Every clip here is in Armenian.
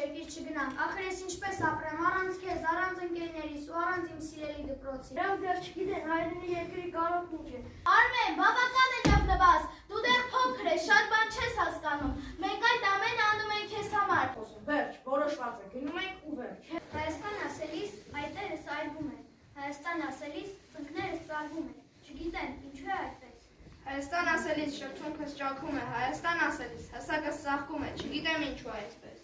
երկիր չգնամ, ախր ես ինչպես ապրեմ, առանց քեզ, առանց ընկերներիս ու առանց իմ սիրելի դպրոցի։ Նրանք դեռ չգիտեն հայրենի երկրի կարոտ ուժ է։ Արմեն, բավական է նվնված, դու դեռ փոքր ես, շատ բան չես հասկանում, մենք այդ ամենը անում ենք քեզ համար։ Վերջ, որոշված է, գնում ենք ու վերջ։ Հայաստան ասելիս այտերս այրվում են, Հայաստան ասելիս ծնկներս ծալվում են, չգիտեմ ինչու է այդպես։ Հայաստան ասելիս շրթունքս ճաքում է, Հայաստան ասելիս հասակս ծաղկում է, չգիտեմ ինչու այդպես։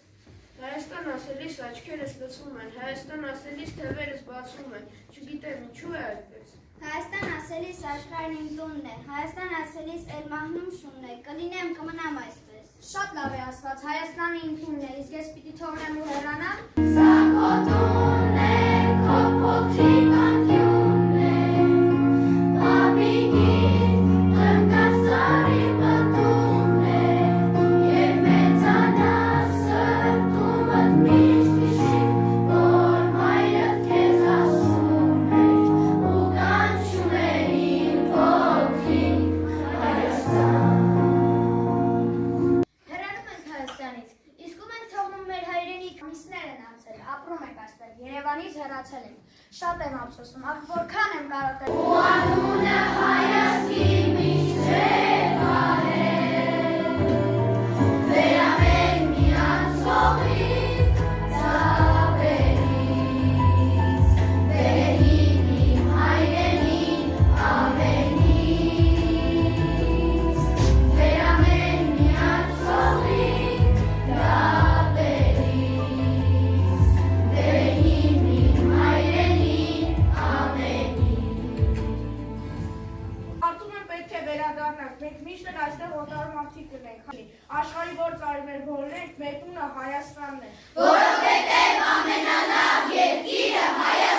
Հայաստան ասելիս աչքերս լցվում են, Հայաստան ասելիս թևերս բացվում են, չգիտեմ ինչու է այդպես։ Հայաստան ասելիս աշխարհն իմ տունն է, Հայաստան ասելիս էլ մահնում շունն է, կլինեմ կմնամ այսպես։ Շատ լավ է ասված, Հայաստանը իմ տունն է, իսկ ես պիտի թողնեմ ու հեռանամ։ Սա քո տունն է, քո փոքրիկ անկյունն է, պապիկիդ տնկած ծառի պտունն է, և մեծանաս սրտումդ միշտ հիշի, որ մայրդ քեզ ասում էր, ու կանչում էր իմ փոքրիկ Հայաստան։ Հեռանում ենք Հայաստանից, իսկ ում ենք թողնում մեր հայրենիք, ամիսներ են անցել, ապրում ենք այստեղ, Երևանից հեռացել ենք, շատ եմ ափսոսում, ախ որքան եմ կարոտել։ Ու անունը Հայաստի մինչև արել, վերամեն մի անցողից ծավերից, վերհին իմ հայրենին ավենից, վերամեն մի անցողից ծավերից, վերհին իմ հայրենին ավենից։ Կարծում եմ պետք է վերադառնանք, մենք միշտ էլ այստեղ օտար մարդիկ կնենք, աշխարհի որ ծայրներ հորնենք, մեր տունը Հայաստանն է։ Որովհետև ամենալավ երկիրը Հայաստանն է։